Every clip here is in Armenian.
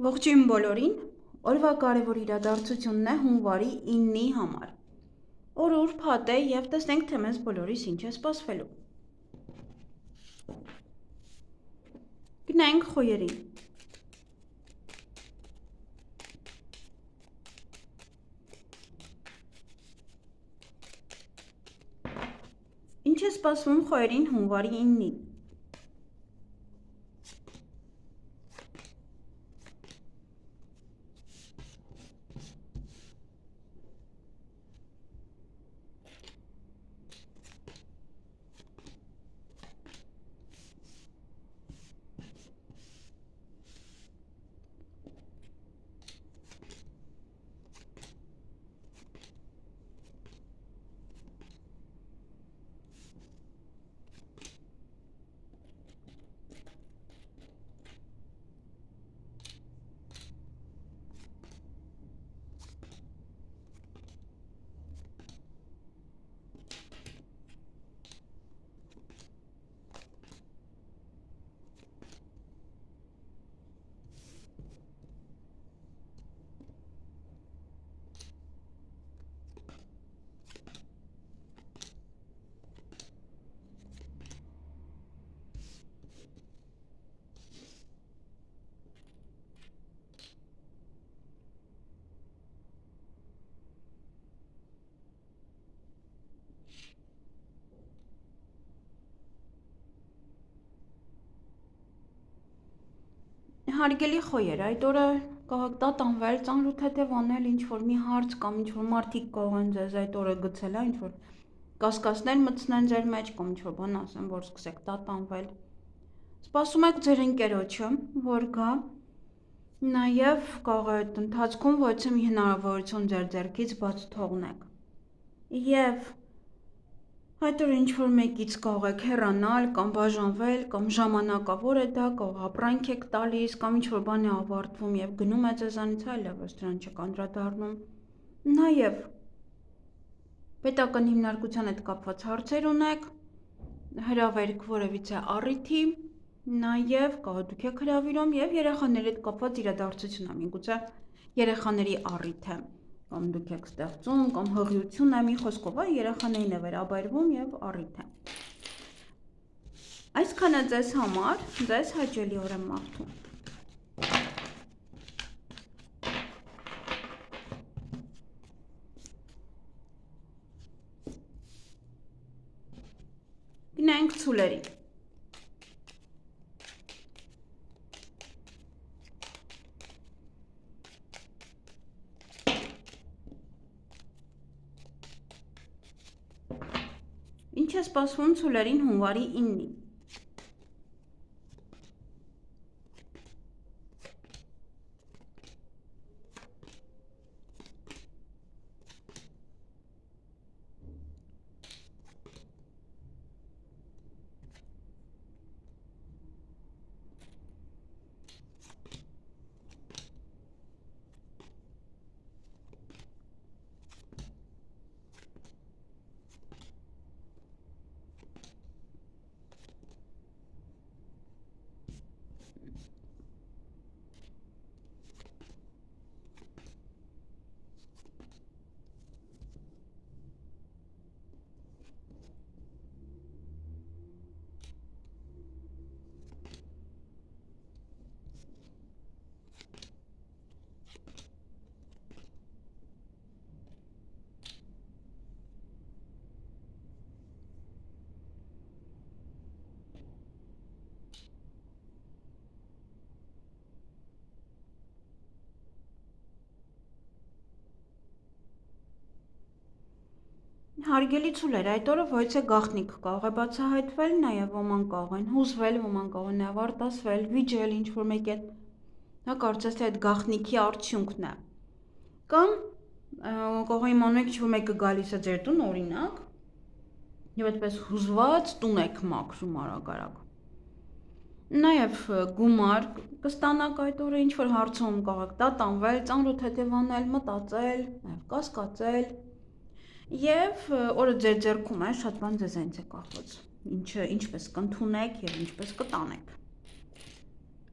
Ողջույն բոլորին, օրվա կարևոր իրադարձությունն է հունվարի 9-ի համար։ Օրը ուրբաթ է և տեսնենք, թե մեզ բոլորիս ինչ է սպասվելու։ Գնանք խոյերին։ Ինչ է սպասվում խոյերին հունվարի 9-ին։ Հարգելի խոյեր, այդ օրը կարող տատանվել, ծանրութեթև անել, ինչ-որ մի հարց կամ ինչ-որ մարդիկ կարող են ձեզ այդ օրը գցել, ինչ-որ կասկածներ մտցնեն ձեր մեջ, կամ ինչ-որ բան ասեն, որ սկսեք տատանվել։ Սպասում եք ձեր ընկերոջը, որ գա, նաև կարող է այդ ընթացքում ոչ մի հնարավորություն ձեր ձեռքից բաց թողնեք։ Եվ այդ օրը ինչ-որ մեկից կարող եք հեռանալ կամ բաժանվել, կամ ժամանակավոր է դա, կարող ապրանք եք տալիս, կամ ինչ-որ բան է ավարտվում և գնում է ձեզանից, այլևս դրան չեք անդրադառնում։ Նաև պետական հիմնարկության հետ կապված հարցեր ունեք, հրավերք որևիցե առիթի, նաև կարող դուք եք հրավիրում և երեխաների հետ կապված իրադարձություն է, միգուցե երեխաների առիթ է, կամ դուք եք ստեղծում, կամ հղիություն է, մի խոսքով երեխաներին է վերաբերվում և առիթ է։ Այսքանը ձեզ համար, ձեզ հաճելի օր եմ մաղթում։ Գնանք ցուլերի։ Ինչ է սպասվում ցուլերին հունվարի 9-ին։ Հարգելի ցուլեր, այդ օրը ոչ է գաղտնիք կարող է բացահայտվել, նաև ոմանք կարող են հուզվել, ոմանք կարող են նաև արտասվել, վիճել ինչ-որ մեկի հետ, դա կարծես թե այդ գաղտնիքի արդյունքն է։ Կամ կարող է իմանաք ինչ-որ մեկը գալիս է ձեր տուն, օրինակ, և այդպես հուզված տուն եք մաքրում արագ-արագ։ Նաև գումար կստանաք այդ օրը, ինչ-որ հարցում կարող եք տատանվել, ծանրութեթև անել, մտածել, նաև կասկածել։ Եվ օրը ձեր ձեռքում է, շատ բան ձեզանից է կախված, ինչպես կընդունեք և ինչպես կտանեք։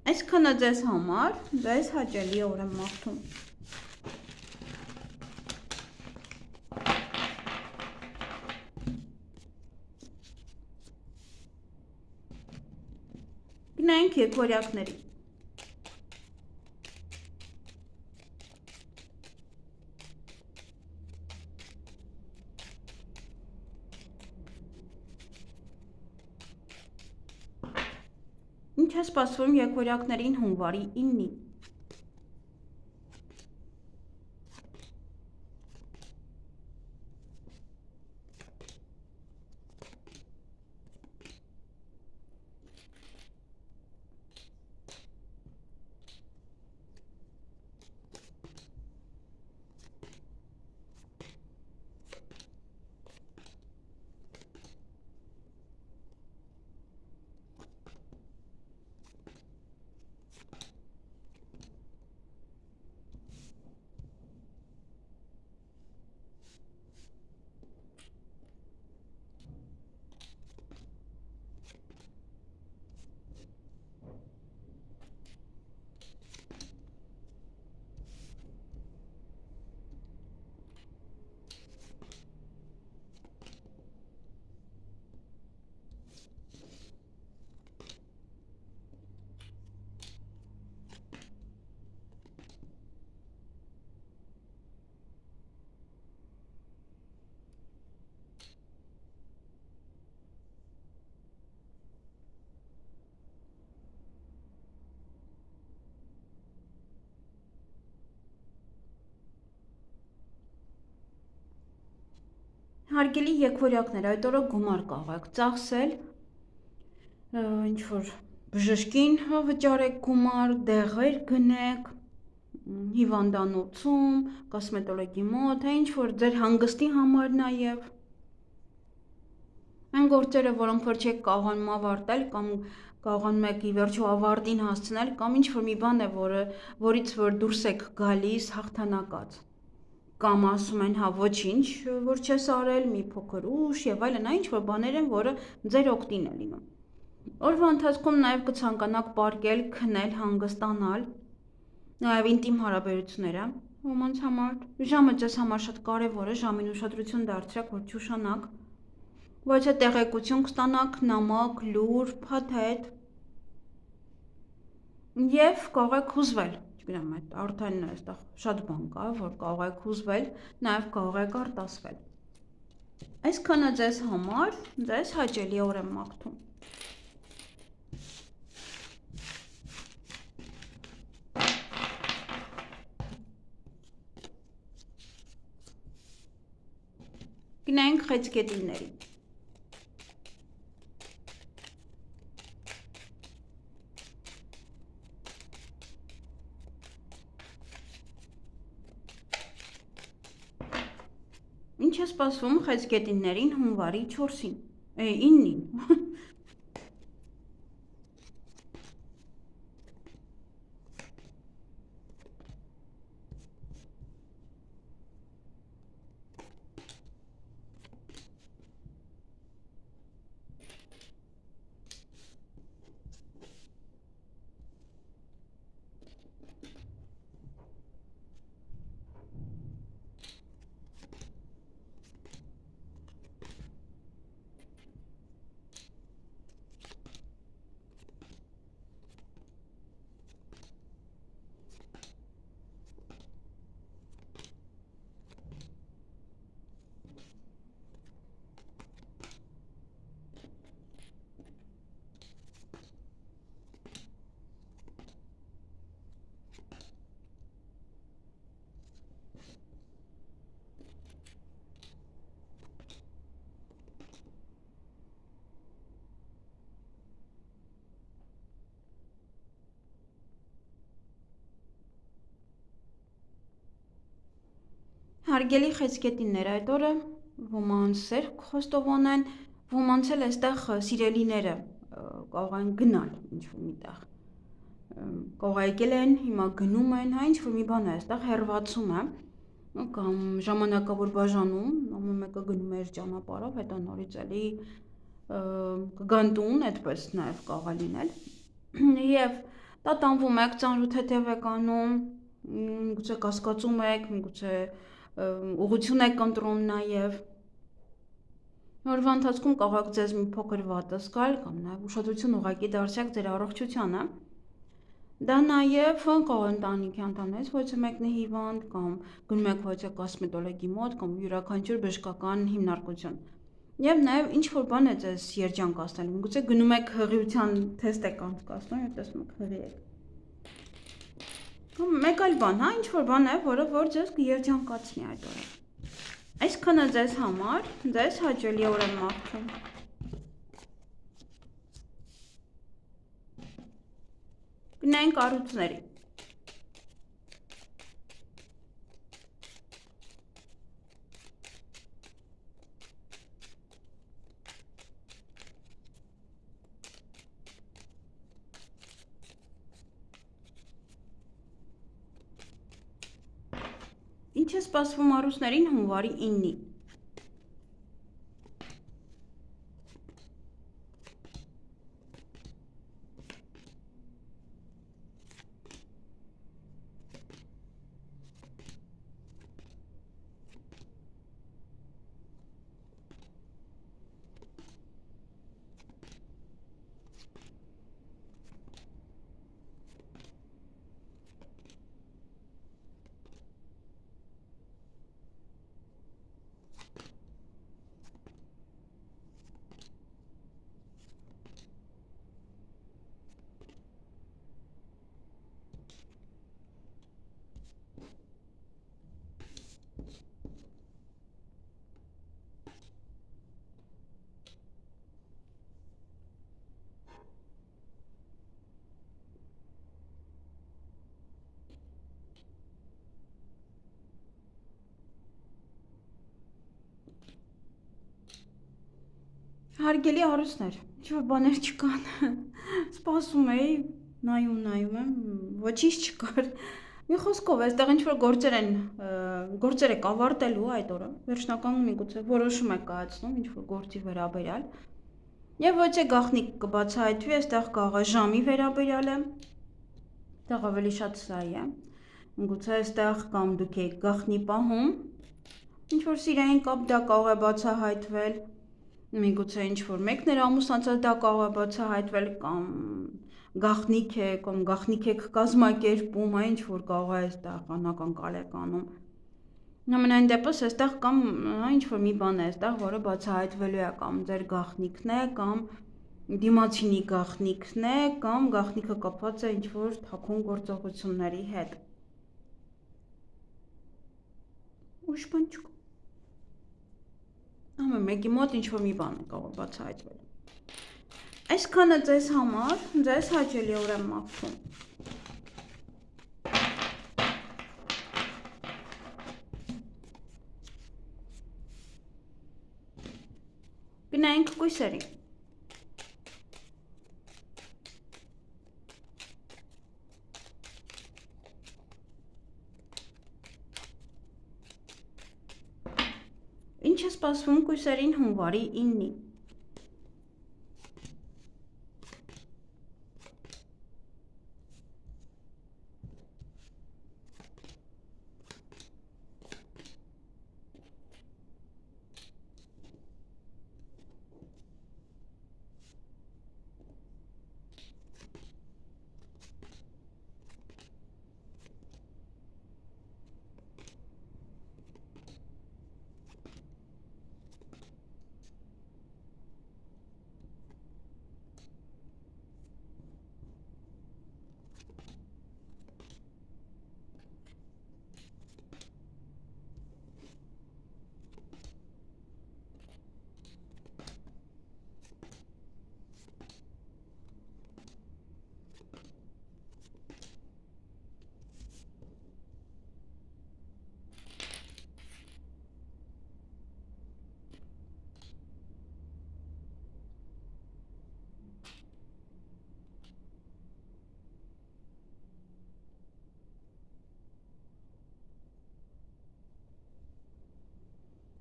Այսքանը ձեզ համար, ձեզ հաճելի օր եմ մաղթում։ Գնայինք եկորյակների։ Ինչ է սպասվում եկորյակներին հունվարի 9-ին։ Հարգելի եկորյակներ, այդ օրը գումար կարող եք ծախսել, ինչ-որ բժշկին վճարեք գումար, դեղեր գնեք, հիվանդանոցում, կոսմետոլոգի մոտ, ինչ-որ ձեր հանգստի համար նաև։ Այն գործերը, որոնք որ չեք կարողանում ավարտել կամ կարողանում եք ի վերջո ավարտին հասցնել, կամ ինչ-որ մի բան է, որից որ դուրս եք գալիս հաղթանակած։ Կամ ասում են, հա ոչինչ, որ չես արել, մի փոքր ուշ եւ այլն, այն ինչ-որ բաներ են, որը ձեր օգտին է լինում։ Օրվա ընթացքում նաև կցանկանաք պարկել, քնել, հանգստանալ, նաև ինտիմ հարաբերությունները ոմանց համար։ Ժամը ձեզ համար շատ կարևոր է, ժամին ուշադրություն դարձրեք, որ չուշանաք, ոչ թե տեղեկություն կստանաք, նամակ, լուր, փաթեթ եւ կարող եք հուզվել։ Չգիտեմ, այդ արդեն այստեղ շատ բան կա, որ կարող եք հուզվել, նաև կարող եք արտասվել։ Այսքանը ձեզ համար, ձեզ հաճելի օր եմ մաղթում։ Գնայինք խեցգետինների։ Ինչ է սպասվում խեցգետիններին հունվարի 4-ին, 9-ին։ Հարգելի խեցգետիններ, այդ օրը ոմանց սերկ խոստովան են, ոմանց էլ այստեղ սիրելիները կարող են գնալ ինչ-որ միտեղ։ Կարող եկել են, հիմա գնում են, հա ինչ-որ մի բան է այստեղ հեռացում է, կամ ժամանակավոր բաժանում, ամեն մեկը գնում է իր ճանապարհով, հետո նորից էլի կգան տուն, այդպես նաև կարող է լինել։ Եվ Դա տանվում եք, ծանրութեթև եք անում, միգուցե կասկածում եք, միգուցե ուղղություն եք ընտրում նաև։ Օրվա ընթացքում կարող եք ձեզ մի փոքր վատը զգալ կամ նաև ուշադրություն ուղղակի դարձեք ձեր առողջությանը։ Դա նաև կարող է ընտանիքի անդամներից ոչ մեկն է հիվանդ կամ գնում եք ոչ կոսմետոլոգի մոտ կամ յուրաքանչյուր բժշկական հիմնարկություն։ Եվ նաև ինչ որ բան է ձեզ երջանկացնել, միգուցե գնում եք հղիության թեստ եք անցկացնում եւ տեսնում եք հղի եք։ Կամ մեկ այլ բան, հա, ինչ որ բան է, որ ձեզ կերջանկացնի այդ օրը։ Այսքանը ձեզ համար, ձեզ հաճելի օր եմ մաղթում։ Գնային կառույցների։ Ինչ է սպասվում առուսներին հունվարի 9-ի։ Հարգելի առուսներ, ինչ-որ բաներ չկան, սպասում էի, նայում եմ, ոչինչ չկար, մի խոսքով, այստեղ ինչ-որ գործեր եք ավարտելու այդ օրը, վերջնական միգուցե որոշում եք կայացնում, ինչ-որ գործի վերաբերյալ, և ոչ է գաղտնիք կբացահայտվի, այստեղ կարող է ժամի վերաբերյալ է, այստեղ ավելի շատ սա է, միգուցե այստեղ կամ դուք եք գաղտնի պահում, ինչ-որ սիրային կապ դա կարող է բացահայտվել, միգուցե ինչ-որ մեկն էր ամուսնացած դա կարող է բացահայտվել կամ գաղտնիք է կամ գաղտնիք եք կազմակերպում, ինչ-որ կարող է այստեղ անակնկալ եք անում։ Ամենայն դեպս այստեղ կամ ինչ-որ մի բան է այստեղ, որը բացահայտվելու է կամ ձեր գաղտնիքն է կամ դիմացինի գաղտնիքն է կամ գաղտնիքը կապված է ինչ-որ թաքուն գործողությունների հետ։ Ուշ բան չկա։ Ամեն մեկի մոտ ինչ-որ մի բան է կարող բացահայտվել։ Այսքանը ձեզ համար, ձեզ հաճելի օր եմ մաղթում։ Գնայինք կույսերի։ Ինչ է սպասվում կույսերին հունվարի 9-ի։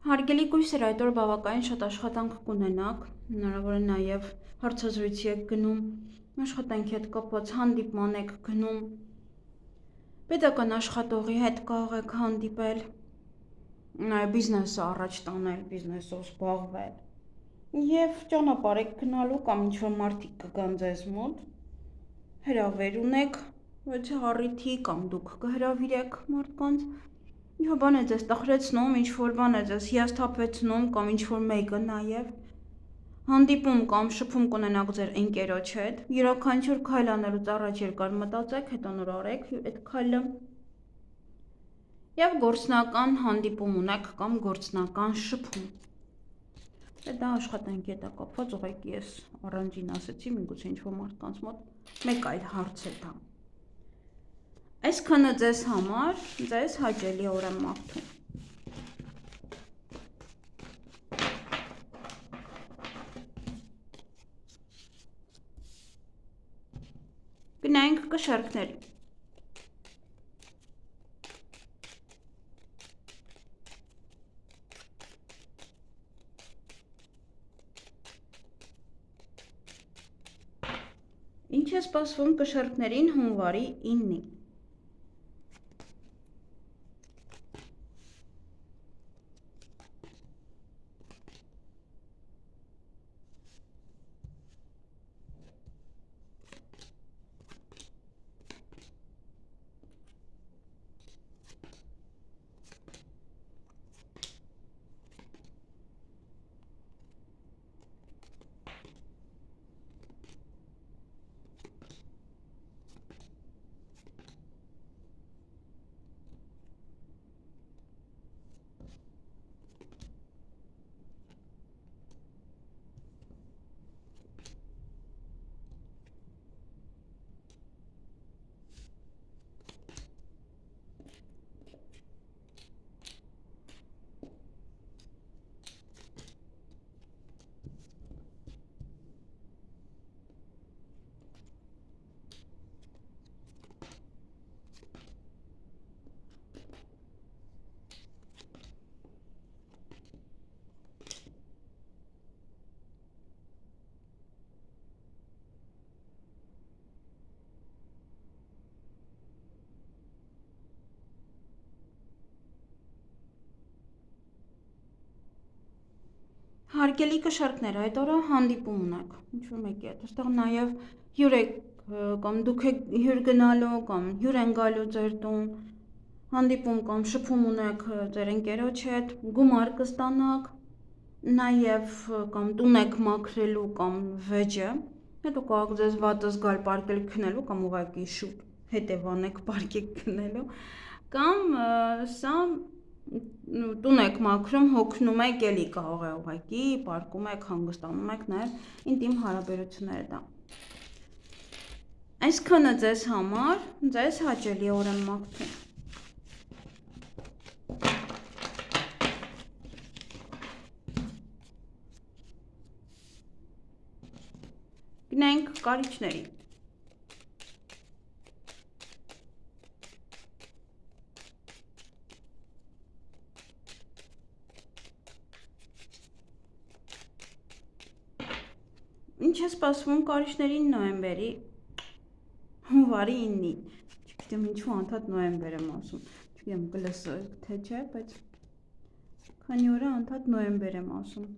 Հարգելի կույսեր, այդ օր բավականին շատ աշխատանք կունենաք, հնարավոր է նաև հարցազրույցի եք գնում, Աշխատանքի հետ կապված հանդիպման եք գնում, պետական աշխատողի հետ կարող եք հանդիպել, բիզնեսը առաջ տանել, բիզնեսով զբաղվել և ճանապարհ եք գնալու կամ ինչ-որ մարդիկ կգան ձեզ մոտ, հրավեր ունեք, եթե առիթի կամ դուք կհրավիրեք մարդկանց, ինչ-որ բան է ձեզ տխրեցնում, ինչ-որ բան է ձեզ հիասթափեցնում կամ ինչ-որ մեկը նաև, հանդիպում կամ շփում կունենաք ձեր ընկերոջ հետ, յուրաքանչյուր քայլ անելուց առաջ երկար մտածեք, հետո նոր արեք այդ քայլը և գործնական հանդիպում ունեք կամ գործնական շփում։ Դա աշխատանքի հետ է կապված, ուղղակի ես առանձին ասեցի, միգուցե ինչ-որ մարդկանց մոտ մեկ այլ հարց է դա։ Այսքանը ձեզ համար, ձեզ հաճելի օր եմ մաղթում։ Գնանք կշեռքների։ Ինչ է սպասվում կշեռքներին հունվարի 9-ին։ Հարգելի կշեռքներ, այդ օրը հանդիպում ունեք, ինչ-որ մեկի հետ, այստեղ նաև հյուր եք կամ դուք եք հյուր գնալու կամ հյուր են գալու ձեր տուն, հանդիպում կամ շփում ունեք ձեր ընկերոջ հետ, գումար կստանաք, նաև կամ տուն եք մաքրելու կամ վեճը, հետո կարող ձեզ վատը զգալ պարկել քնելու կամ ուղղակի շուտ հետևանեք պարկեք քնելու, կամ սա տուն եք մաքրում, հոգնում եք, էլի կարող է ուղղակի, պարկում եք, հանգստանում եք, նաև ինտիմ հարաբերություններ դա։ Այսքանը ձեզ համար, ձեզ հաճելի օր եմ մաղթում։ Գնանք կարիճների։ Ինչ է սպասվում կարիճներին նոյեմբերի հունվարի 9-ին, չգիտեմ ինչու անդադ նոյեմբեր եմ ասում, չգիտեմ կլսեք թե չէ, բայց քանի օր է անդադ նոյեմբեր եմ ասում։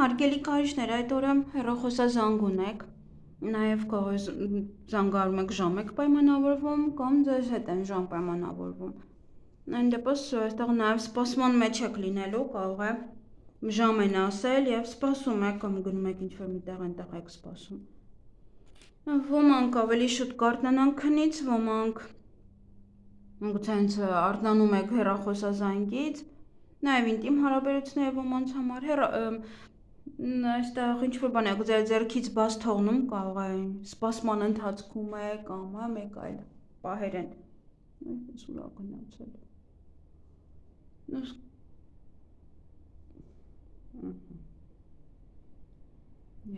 Հարգելի կարիչներ, այդ օրը հեռախոսազանգ ունեք, նաև կարող է զանգարում եք ժամ եք պայմանավորվում կամ ձեզ հետ են ժամ պայմանավորվում։ Այն դեպս այստեղ նաև սպասման մեջ եք լինելու, կարող է ժամ են ասել և սպասում եք կամ գնում եք ինչ-որ միտեղ այնտեղ եք սպասում։ Ոմանք ավելի շուտ կարթնանան քնից, ոմանք գուցե հենց արթնանում եք հեռախոսազանգից, նաև ինտիմ հարաբերությունները ոմանց համար այստեղ ինչ-որ բան եք ձեր ձեռքից բաց թողնում, կարող է սպասման ընթացքում է կամ մեկ այլ պահեր են։ Այս ուրա գնացել։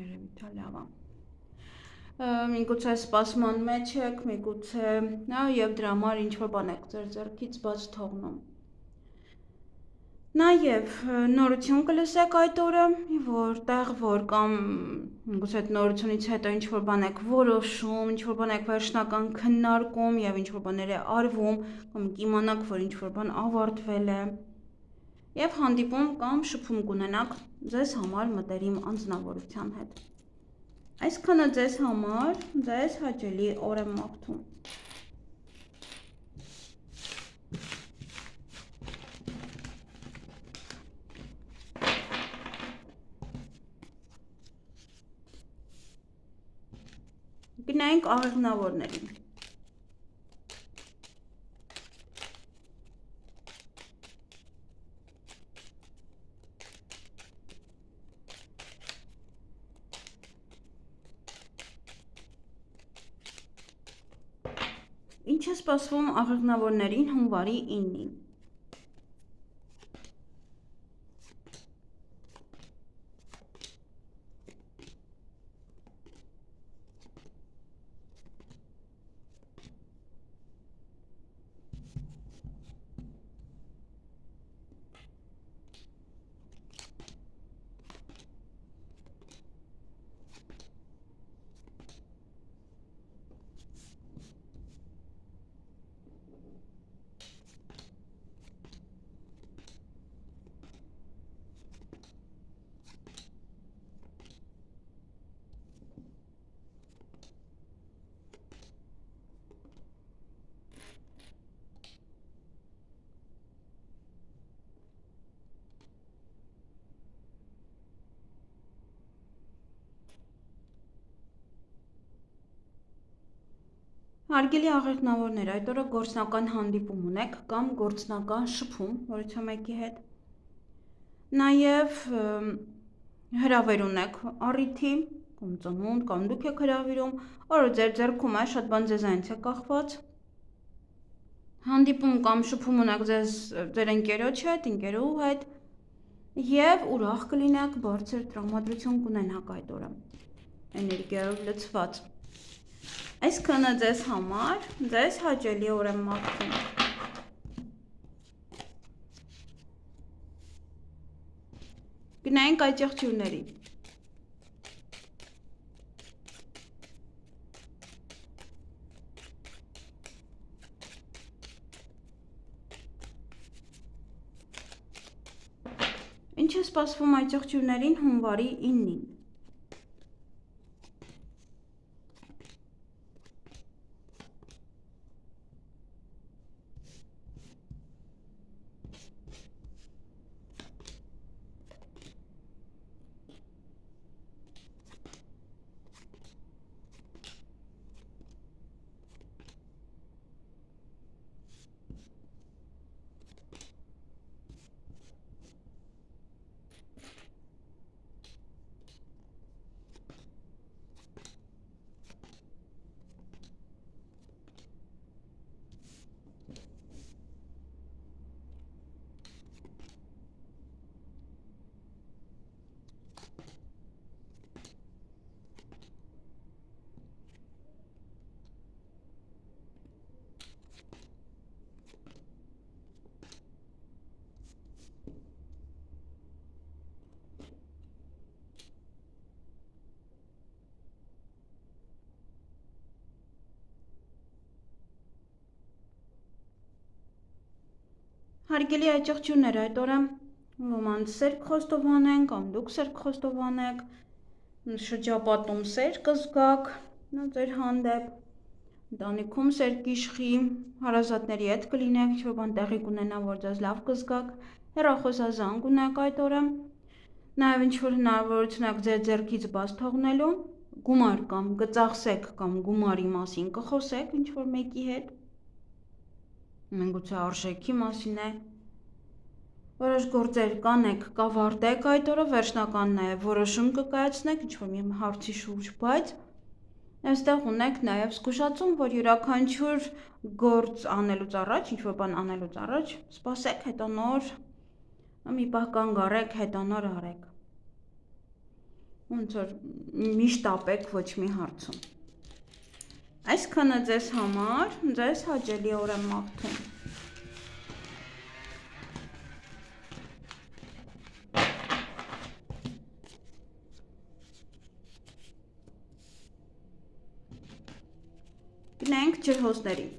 Երևի թե լավ է։ Միգուցե սպասման մեջ եք, միգուցե և դրա համար ինչ-որ բան եք ձեր ձեռքից բաց թողնում։ Նաև նորություն կլսեք այդ օրը, որտեղ որ կամ գուցե այդ նորությունից հետո ինչ-որ բան եք որոշում, ինչ-որ բան եք վերջնական քննարկում և ինչ-որ բաներ է արվում, կամ կիմանաք, որ ինչ-որ բան ավարտվել է, և հանդիպում կամ շփում կունենաք ձեզ համար մտերիմ անձնավորության հետ։ Այսքանը ձեզ համար, ձեզ հաճելի օր եմ մաղթում։ Գնայինք աղեղնավորներին։ Ինչ է սպասվում աղեղնավորներին հունվարի 9-ին։ Հարգելի աղեղնավորներ, այդ օրը գործնական հանդիպում ունեք կամ գործնական շփում որևէ մեկի հետ։ Նաև հրավեր ունեք առիթի, կամ ծնունդ, կամ դուք եք հրավիրում, որը ձեր ձեռքում է, շատ բան ձեզանից է կախված։ Հանդիպում կամ շփում ունեք ձեր ընկերոջ հետ, ընկերուհու հետ, և ուրախ կլինեք, բարձր տրամադրություն կունենաք այդ օրը, էներգիայով լցված։ Այսքանը ձեզ համար, ձեզ հաճելի օր եմ մաղթում։ Գնայինք այդ եղջյուրների։ Ինչ է սպասվում այդ եղջյուրներին հունվարի 9-ին։ Հարգելի աջակցություններ, այդ օրը Ոմանց սեր խոստովանեն, կամ դուք սեր խոստովանեք, շրջապատում սեր կզգաք, ձեր հանդեպ, ընտանիքում սեր կիշխի, հարազատների հետ կլինեք, ինչ-որ բան տեղի կունենա, որ ձեզ լավ կզգաք, հեռախոսազանգ ունեք այդ օրը, նաև ինչ-որ հնարավորություն եք ձեր ձեռքից բաց թողնելու, գումար կամ կծախսեք կամ գումարի մասին կխոսեք ինչ-որ մեկի հետ, գուցե արժեքի մասին է, որոշ գործեր կանեք, կավարտեք այդ օրը, վերջնական նաև որոշում կկայացնեք ինչ-որ մի հարցի շուրջ, բայց այստեղ ունեք նաև զգուշացում, որ յուրաքանչյուր գործ անելուց առաջ, ինչ-որ բան անելուց առաջ, սպասեք, հետո նոր մի պահ կանգ առեք, հետո նոր արեք։ Ոնց որ միշտ ապեք ոչ մի հարցում։ Այսքանը ձեզ համար, ձեզ հաճելի օր եմ մաղթում։ Գնանք ջրհոսներին։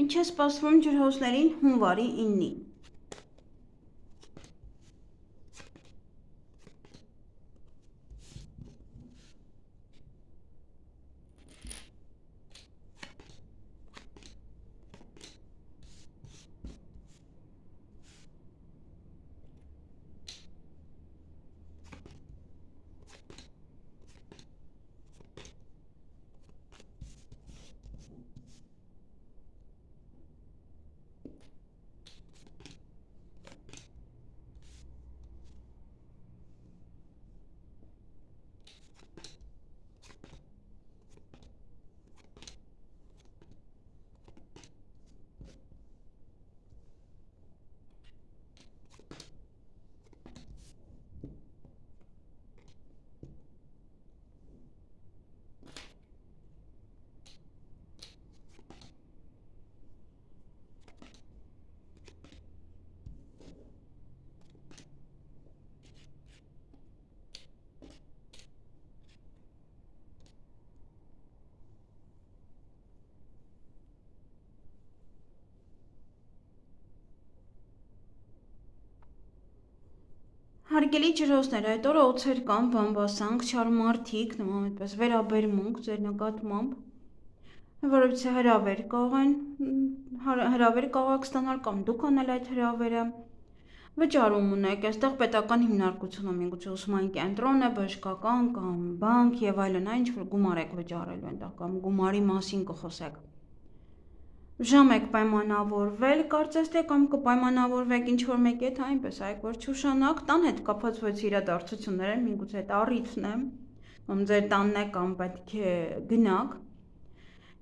Ինչ է սպասվում ջրհոսներին հունվարի 9-ին։ Հարգելի ջրհոսներ, այդ օրը օձեր կան, բամբասանք, չար մարդիկ, նման այդպես վերաբերմունք ձեր նկատմամբ, որովհետեւ հրավեր կողեն, հրավեր կարող ստանալ կամ դուք անել այդ հրավերը, վճարում ունեք, այստեղ պետական հիմնարկություն ունի, միգուցե ուսումային կենտրոն է, բժշկական կամ բանկ եւ այլն, այն ինչ-որ գումար եք վճարելու այնտեղ կամ գումարի մասին կխոսեք։ Ժամ եք պայմանավորվել, կարծես թե կամ կպայմանավորվեք ինչ-որ մեկի հետ, այնպես այք որ չուշանաք, տան հետ կապված ոչ իրադարձություններ են, միգուցե այդ առիթն է, կամ ձեր տանն է կամ պետք է գնաք։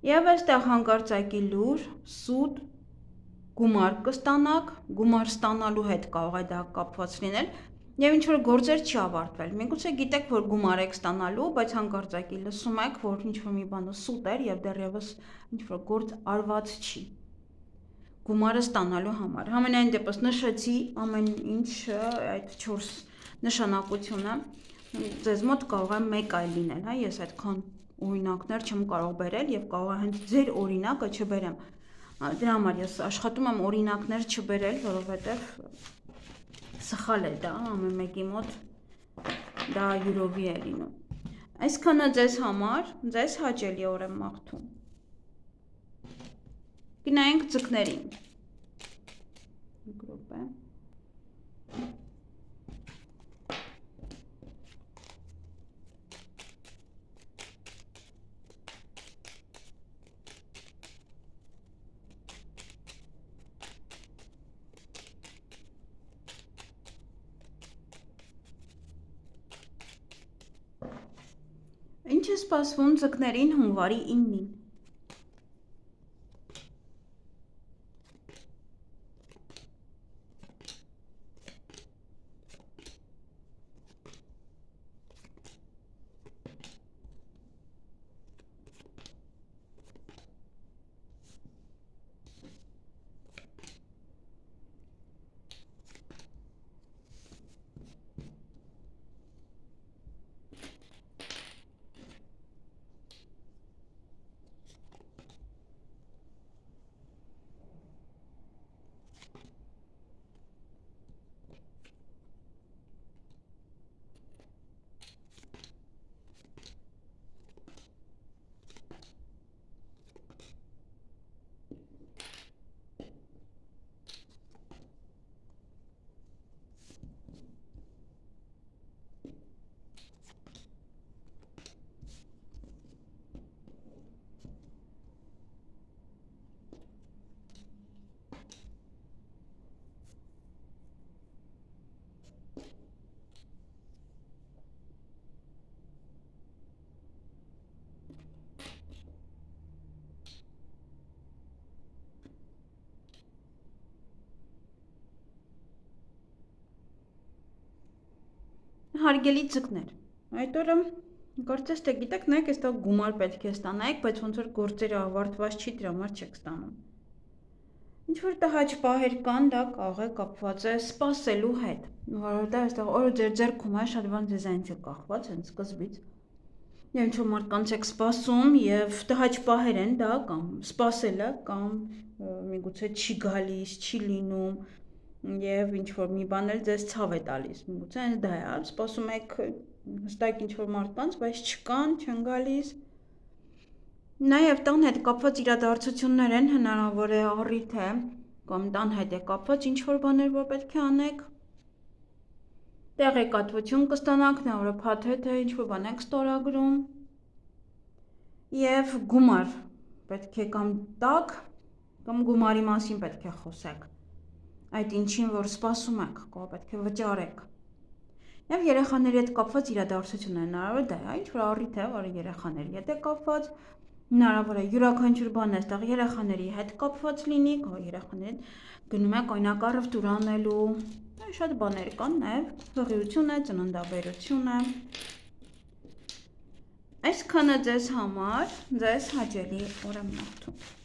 Եվ այստեղ հանկարծակի լուր, սուտ, գումար կստանաք, գումար ստանալու հետ կարող է դա կապված լինել, եւ ինչ-որ գործեր չի ավարտվել։ Միգուցե գիտեք, որ գումար եք ստանալու, բայց հանկարծակի լսում եք, որ ինչ-որ մի բանը սուտ էր եւ դեռևս ինչ-որ գործ արված չի։ Գումարը ստանալու համար։ Համենայն դեպս նշեցի ամեն ինչը, այդ 4 նշանակությունը, ձեզ մոտ կարող է մեկ այլ լինել, հա, ես այդքան օրինակներ չեմ կարող բերել եւ կարող է հենց ձեր օրինակը չբերեմ։ Դրա համար ես աշխատում եմ օրինակներ չբերել, որովհետեւ սխալ է դա, ամեն մեկի մոտ դա յուրովի է լինում։ Այսքանը ձեզ համար, ձեզ հաճելի օր եմ մաղթում։ Գնանք ձկներին։ Գրոպ է։ Ինչ է սպասվում ձկներին հունվարի 9-ին։ Հարգելի ձկներ, այդ օրը կարծես թե գիտեք, նայեք այստեղ գումար պետք է ստանայիք, բայց ոնց որ գործերը ավարտված չի, դրա համար չեք ստանում։ Ինչ-որ տհաճ պահեր կան, դա կարող է կապված է սպասելու հետ, որովհետև այստեղ օրը ձեր ձեռքում է, շատ բան ձեզանից է կախված, հենց սկզբից։ Եվ ինչ-որ մարդկանց եք սպասում եւ տհաճ պահեր են դա կամ սպասելը կամ միգուցե չի գալիս, չի լինում եւ ինչ-որ մի բան էլ ձեզ ցավ է տալիս, միգուցե հենց դա է, սպասում եք հստակ ինչ-որ մարդկանց, բայց չկան, չեն գալիս։ Նաեւ տան հետ կապված իրադարձություններ են, հնարավոր է առիթ է կամ տան հետ է կապված ինչ-որ բաներ, որ պետք է անեք։ Տեղեկատվություն կստանաք, հնարավոր է փաթեթ է, ինչ-որ բան եք ստորագրում։ Եվ գումար պետք է կամ տաք, կամ գումարի մասին պետք է խոսեք։ Այդ ինչին, որ սպասում եք, կամ պետք է վճարեք։ Եվ երեխաների հետ կապված իրադարձություն է, հնարավոր դա է, ինչ-որ առիթ է, որը երեխաների հետ է կապված, հնարավոր է յուրաքանչյուր բան այստեղ երեխաների հետ կապված լինի, կամ երեխաների հետ գնում եք օրինակ առևտուր անելու, շատ բաներ կան, նաև հղիություն է, ծննդաբերություն է։ Այսքանը ձեզ համար, ձեզ հաճելի օր եմ մաղթում։